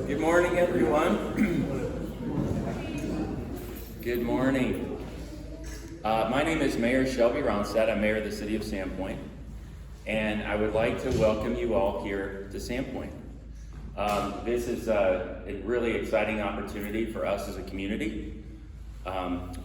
Good morning, everyone. Good morning. My name is Mayor Shelby Rognstad. I'm mayor of the city of Sandpoint, and I would like to welcome you all here to Sandpoint. This is a really exciting opportunity for us as a community.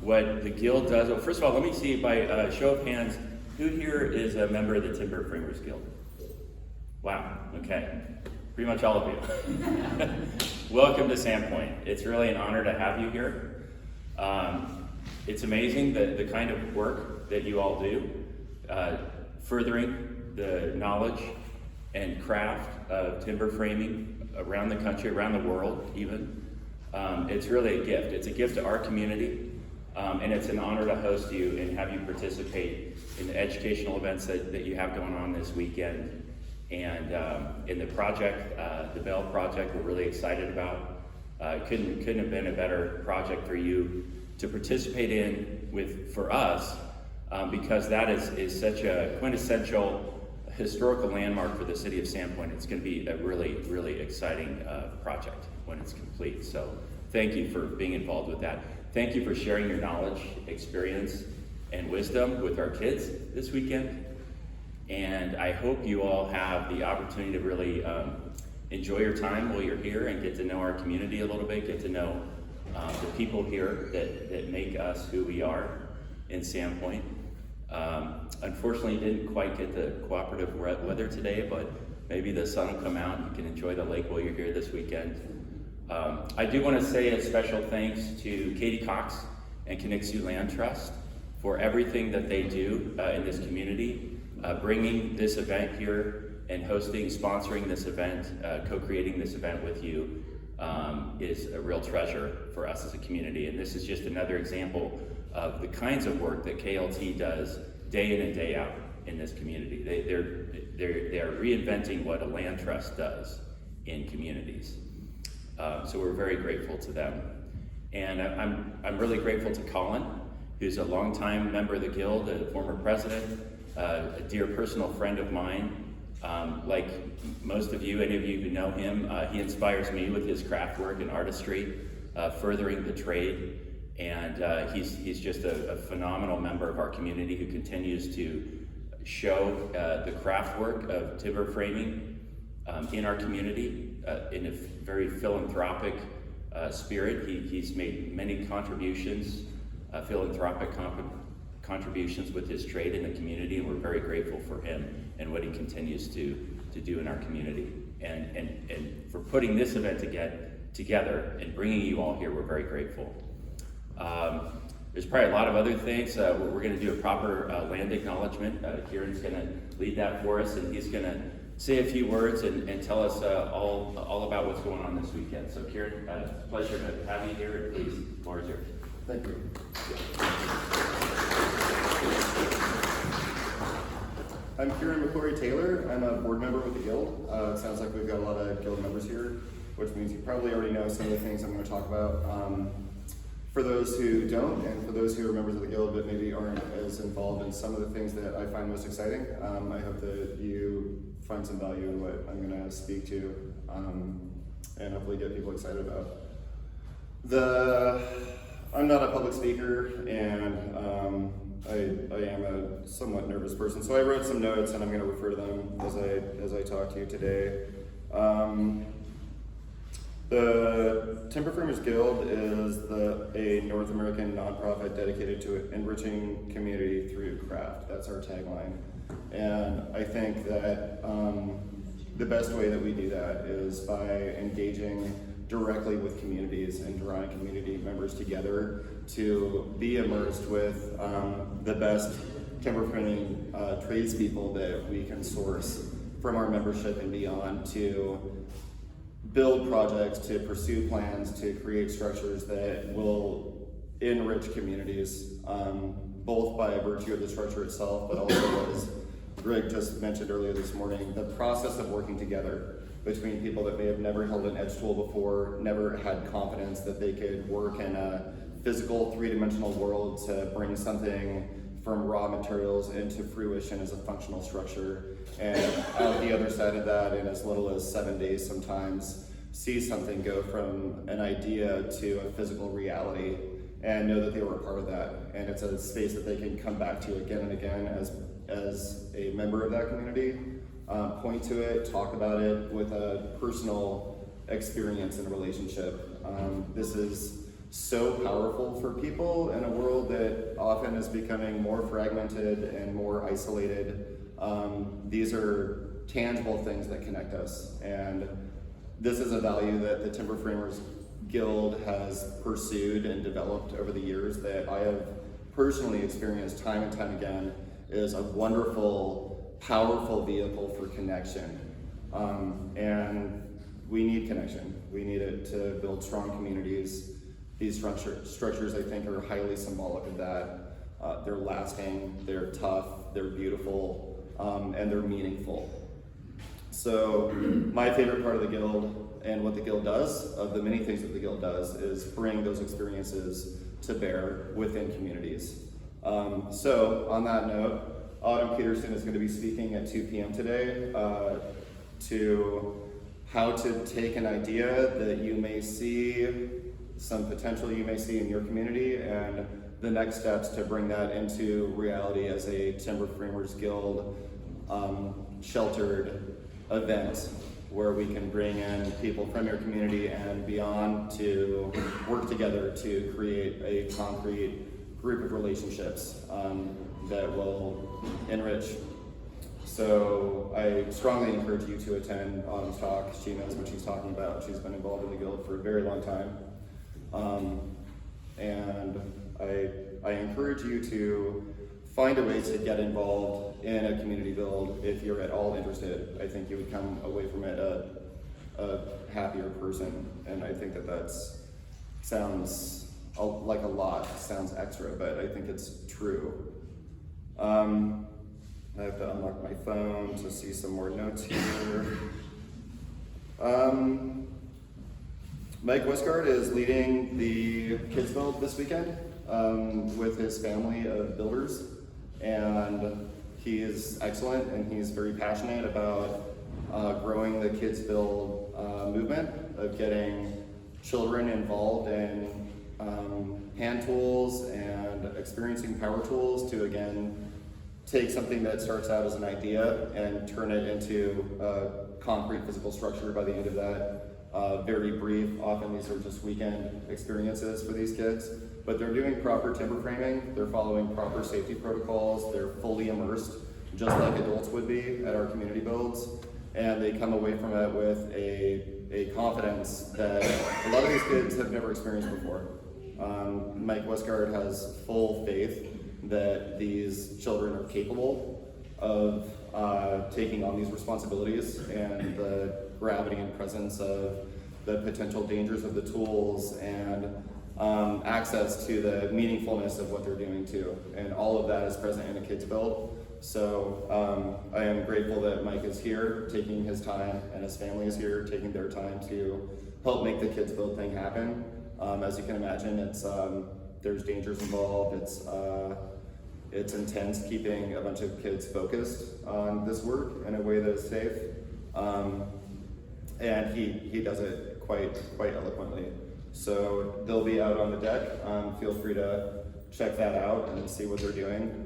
What the Guild does, well, first of all, let me see by a show of hands, who here is a member of the Timber Framers Guild? Wow, okay. Pretty much all of you. Welcome to Sandpoint. It's really an honor to have you here. It's amazing the kind of work that you all do, furthering the knowledge and craft of timber framing around the country, around the world even. It's really a gift. It's a gift to our community, and it's an honor to host you and have you participate in the educational events that you have going on this weekend. And in the project, the Bell project, we're really excited about. Couldn't have been a better project for you to participate in for us, because that is such a quintessential historical landmark for the city of Sandpoint. It's going to be a really, really exciting project when it's complete. So thank you for being involved with that. Thank you for sharing your knowledge, experience, and wisdom with our kids this weekend. And I hope you all have the opportunity to really enjoy your time while you're here and get to know our community a little bit, get to know the people here that make us who we are in Sandpoint. Unfortunately, didn't quite get the cooperative weather today, but maybe the sun will come out and you can enjoy the lake while you're here this weekend. I do want to say a special thanks to Katie Cox and Connexu Land Trust for everything that they do in this community. Bringing this event here and hosting, sponsoring this event, co-creating this event with you is a real treasure for us as a community. And this is just another example of the kinds of work that KLT does day in and day out in this community. They are reinventing what a land trust does in communities. So we're very grateful to them. And I'm really grateful to Colin, who's a longtime member of the Guild, a former president, a dear personal friend of mine. Like most of you, any of you who know him, he inspires me with his craft work and artistry, furthering the trade. And he's just a phenomenal member of our community who continues to show the craft work of timber framing in our community in a very philanthropic spirit. He's made many contributions, philanthropic contributions with his trade in the community, and we're very grateful for him and what he continues to do in our community. And for putting this event together and bringing you all here, we're very grateful. There's probably a lot of other things. We're going to do a proper land acknowledgement. Kieran's going to lead that for us, and he's going to say a few words and tell us all about what's going on this weekend. So Kieran, it's a pleasure to have you here, and please, the floor is yours. Thank you. I'm Kieran McClory-Taylor. I'm a board member with the Guild. It sounds like we've got a lot of Guild members here, which means you probably already know some of the things I'm going to talk about. For those who don't, and for those who are members of the Guild but maybe aren't as involved in some of the things that I find most exciting, I hope that you find some value in what I'm going to speak to, and hopefully get people excited about. I'm not a public speaker, and I am a somewhat nervous person, so I wrote some notes, and I'm going to refer to them as I talk to you today. The Timber Framers Guild is a North American nonprofit dedicated to enriching community through craft. That's our tagline, and I think that the best way that we do that is by engaging directly with communities and drawing community members together to be immersed with the best timber framing tradespeople that we can source from our membership and beyond, to build projects, to pursue plans, to create structures that will enrich communities, both by virtue of the structure itself, but also, as Greg just mentioned earlier this morning, the process of working together between people that may have never held an edge tool before, never had confidence that they could work in a physical three-dimensional world to bring something from raw materials into fruition as a functional structure. And out the other side of that, in as little as 7 days sometimes, see something go from an idea to a physical reality and know that they were a part of that. And it's a space that they can come back to again and again as a member of that community, point to it, talk about it with a personal experience and relationship. This is so powerful for people in a world that often is becoming more fragmented and more isolated. These are tangible things that connect us, and this is a value that the Timber Framers Guild has pursued and developed over the years that I have personally experienced time and time again is a wonderful, powerful vehicle for connection. And we need connection. We need it to build strong communities. These structures, I think, are highly symbolic of that. They're lasting, they're tough, they're beautiful, and they're meaningful. So my favorite part of the Guild and what the Guild does, of the many things that the Guild does, is bring those experiences to bear within communities. So on that note, Autumn Peterson is going to be speaking at 2 p.m. today to how to take an idea that you may see, some potential you may see in your community, and the next steps to bring that into reality as a Timber Framers Guild sheltered event where we can bring in people from your community and beyond to work together to create a concrete group of relationships that will enrich. So I strongly encourage you to attend Autumn's talk. She knows what she's talking about. She's been involved in the Guild for a very long time. And I encourage you to find a way to get involved in a community build if you're at all interested. I think you would come away from it a happier person, and I think that sounds like a lot, sounds extra, but I think it's true. I have to unlock my phone to see some more notes here. Mike Westgard is leading the Kids Build this weekend with his family of builders, and he is excellent and he's very passionate about growing the Kids Build movement, of getting children involved in hand tools and experiencing power tools to, again, take something that starts out as an idea and turn it into a concrete physical structure by the end of that. Very brief, often these are just weekend experiences for these kids, but they're doing proper timber framing, they're following proper safety protocols, they're fully immersed, just like adults would be at our community builds, and they come away from it with a confidence that a lot of these kids have never experienced before. Mike Westgard has full faith that these children are capable of taking on these responsibilities, and the gravity and presence of the potential dangers of the tools, and access to the meaningfulness of what they're doing too. And all of that is present in a Kids Build. So I am grateful that Mike is here, taking his time, and his family is here, taking their time to help make the Kids Build thing happen. As you can imagine, there's dangers involved. It's intense keeping a bunch of kids focused on this work in a way that is safe. And he does it quite eloquently. So they'll be out on the deck. Feel free to check that out and see what they're doing.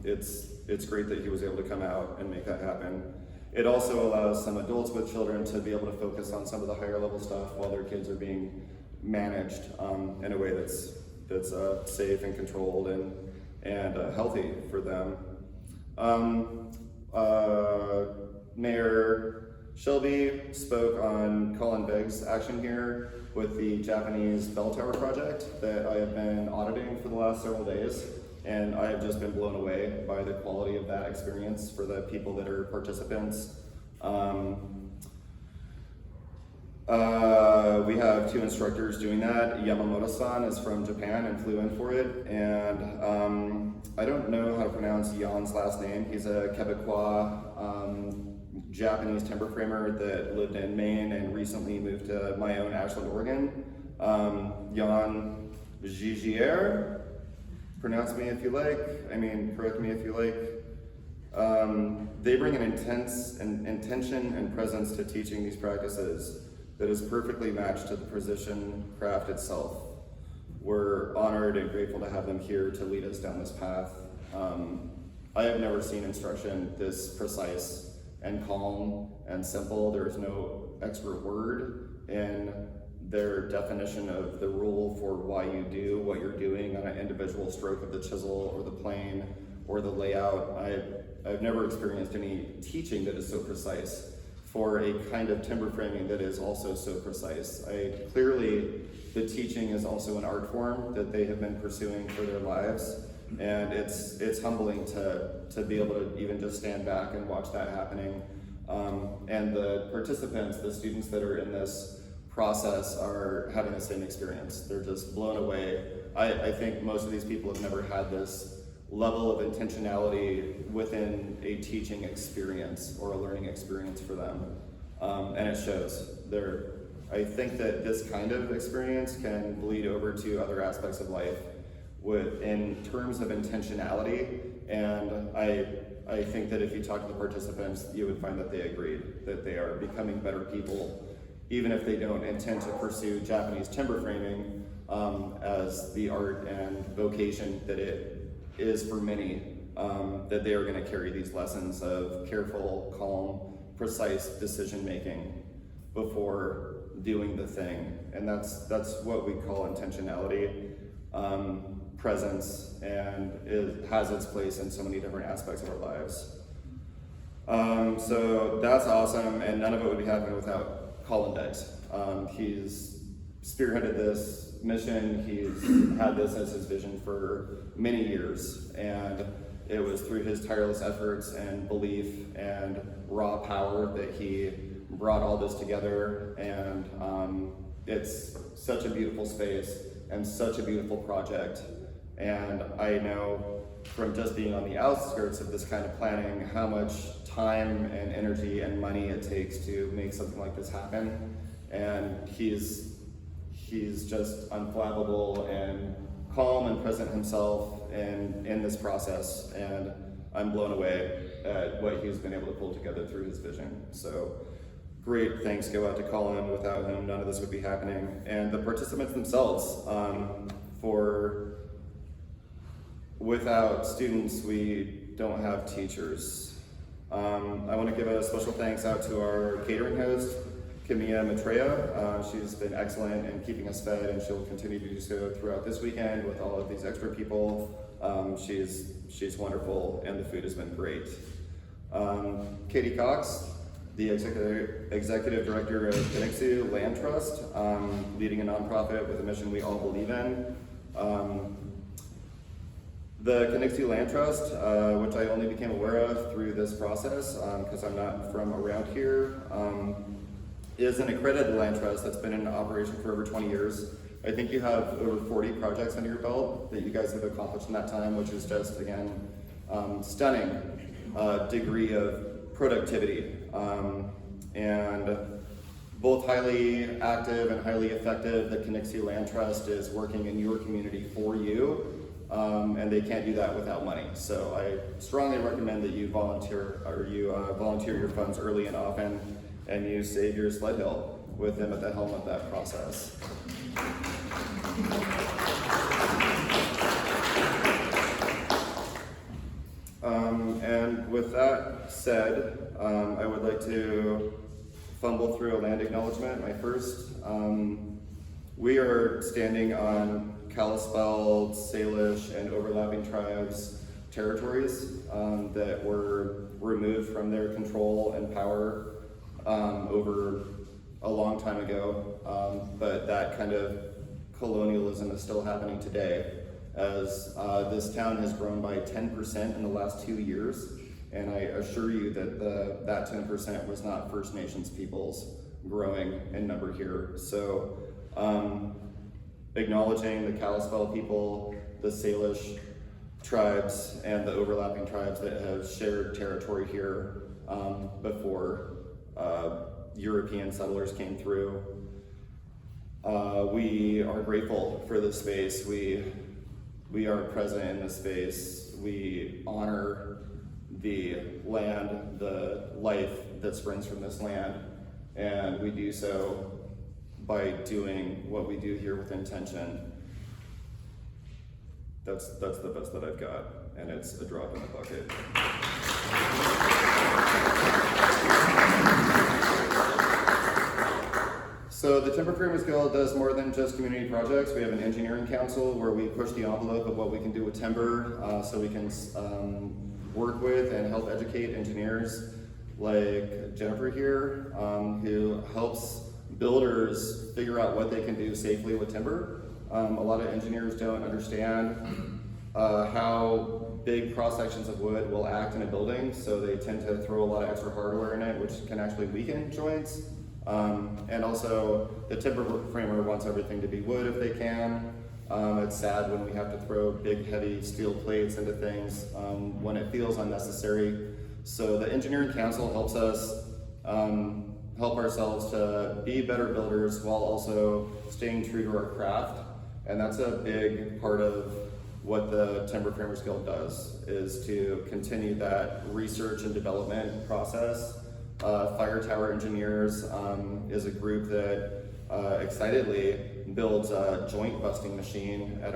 It's great that he was able to come out and make that happen. It also allows some adults with children to be able to focus on some of the higher level stuff while their kids are being managed in a way that's safe and controlled and healthy for them. Mayor Shelby spoke on Colin Begg's action here with the Japanese bell tower project that I have been auditing for the last several days, and I have just been blown away by the quality of that experience for the people that are participants. We have 2 instructors doing that. Yamamoto-san is from Japan and flew in for it, and I don't know how to pronounce Jan's last name. He's a Quebecois Japanese timber framer that lived in Maine and recently moved to my own Ashland, Oregon. Jan Gigier, pronounce me if you like, correct me if you like. They bring an intention and presence to teaching these practices that is perfectly matched to the precision craft itself. We're honored and grateful to have them here to lead us down this path. I have never seen instruction this precise and calm and simple. There is no extra word in their definition of the rule for why you do what you're doing on an individual stroke of the chisel or the plane or the layout. I've never experienced any teaching that is so precise for a kind of timber framing that is also so precise. Clearly, the teaching is also an art form that they have been pursuing for their lives, and it's humbling to be able to even just stand back and watch that happening. And the participants, the students that are in this process, are having the same experience. They're just blown away. I think most of these people have never had this level of intentionality within a teaching experience or a learning experience for them, and it shows. I think that this kind of experience can bleed over to other aspects of life in terms of intentionality, and I think that if you talk to the participants, you would find that they agreed that they are becoming better people, even if they don't intend to pursue Japanese timber framing as the art and vocation that it is for many, that they are going to carry these lessons of careful, calm, precise decision making before doing the thing. And that's what we call intentionality, presence, and it has its place in so many different aspects of our lives. So that's awesome, and none of it would be happening without Colin Dykes. He's spearheaded this mission. He's had this as his vision for many years, and it was through his tireless efforts and belief and raw power that he brought all this together, and it's such a beautiful space and such a beautiful project. And I know from just being on the outskirts of this kind of planning how much time and energy and money it takes to make something like this happen, and he's just unflappable and calm and present himself in this process, and I'm blown away at what he's been able to pull together through his vision. So great thanks go out to Colin, without whom none of this would be happening, and the participants themselves. Without students, we don't have teachers. I want to give a special thanks out to our catering host, Camilla Maitreya. She's been excellent in keeping us fed, and she'll continue to do so throughout this weekend with all of these extra people. She's wonderful, and the food has been great. Katie Cox, the executive director of Kinexu Land Trust, leading a nonprofit with a mission we all believe in. The Kinexu Land Trust, which I only became aware of through this process because I'm not from around here, is an accredited land trust that's been in operation for over 20 years. I think you have over 40 projects under your belt that you guys have accomplished in that time, which is just, again, stunning degree of productivity. And both highly active and highly effective, the Kinexu Land Trust is working in your community for you, and they can't do that without money. So I strongly recommend that you volunteer your funds early and often, and you save your sled hill with them at the helm of that process. And with that said, I would like to fumble through a land acknowledgement, my first. We are standing on Kalispel, Salish, and overlapping tribes' territories that were removed from their control and power over a long time ago, but that kind of colonialism is still happening today, as this town has grown by 10% in the last 2 years, and I assure you that that 10% was not First Nations peoples growing in number here. So acknowledging the Kalispel people, the Salish tribes, and the overlapping tribes that have shared territory here before European settlers came through. We are grateful for this space. We are present in this space. We honor the land, the life that springs from this land, and we do so by doing what we do here with intention. That's the best that I've got, and it's a drop in the bucket. So the Timber Framers Guild does more than just community projects. We have an engineering council where we push the envelope of what we can do with timber, so we can work with and help educate engineers like Jennifer here, who helps builders figure out what they can do safely with timber. A lot of engineers don't understand how big cross sections of wood will act in a building, so they tend to throw a lot of extra hardware in it, which can actually weaken joints. And also, the timber framer wants everything to be wood if they can. It's sad when we have to throw big, heavy steel plates into things when it feels unnecessary. So the engineering council helps us help ourselves to be better builders while also staying true to our craft. And that's a big part of what the Timber Framers Guild does, is to continue that research and development process. Fire Tower Engineers is a group that excitedly builds a joint busting machine at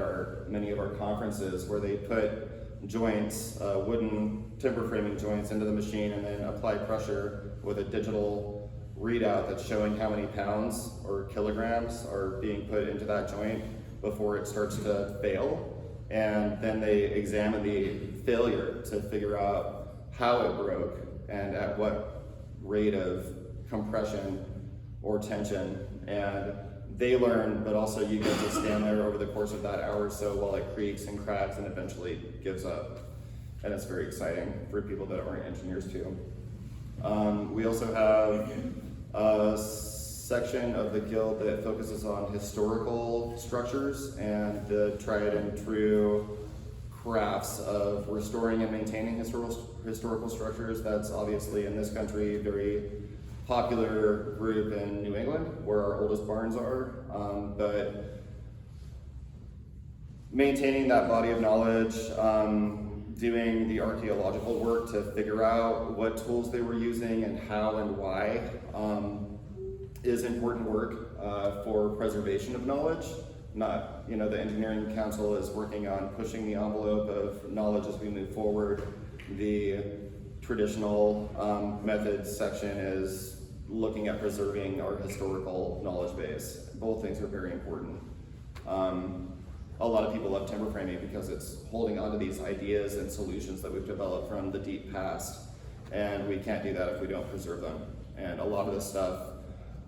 many of our conferences, where they put joints, wooden timber framing joints, into the machine and then apply pressure with a digital readout that's showing how many pounds or kilograms are being put into that joint before it starts to fail. And then they examine the failure to figure out how it broke and at what rate of compression or tension. And they learn, but also you get to stand there over the course of that hour or so while it creaks and cracks and eventually gives up. And it's very exciting for people that aren't engineers too. We also have a section of the guild that focuses on historical structures and the tried and true crafts of restoring and maintaining historical structures. That's obviously in this country a very popular group in New England, where our oldest barns are. But maintaining that body of knowledge, doing the archaeological work to figure out what tools they were using and how and why, is important work for preservation of knowledge. Not, the engineering council is working on pushing the envelope of knowledge as we move forward. The traditional methods section is looking at preserving our historical knowledge base. Both things are very important. A lot of people love timber framing because it's holding on to these ideas and solutions that we've developed from the deep past, and we can't do that if we don't preserve them. And a lot of this stuff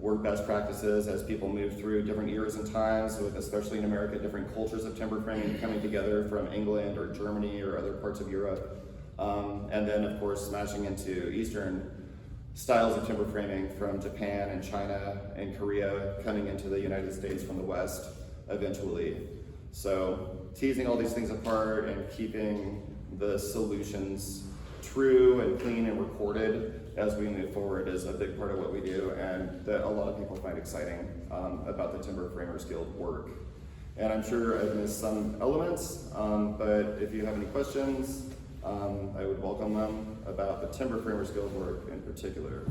were best practices as people move through different eras and times, with, especially in America, different cultures of timber framing coming together from England or Germany or other parts of Europe. And then, of course, smashing into Eastern styles of timber framing from Japan and China and Korea, coming into the United States from the West eventually. So teasing all these things apart and keeping the solutions true and clean and recorded as we move forward is a big part of what we do, and that a lot of people find exciting about the Timber Framers Guild work. And I'm sure I've missed some elements, but if you have any questions, I would welcome them about the Timber Framers Guild work in particular.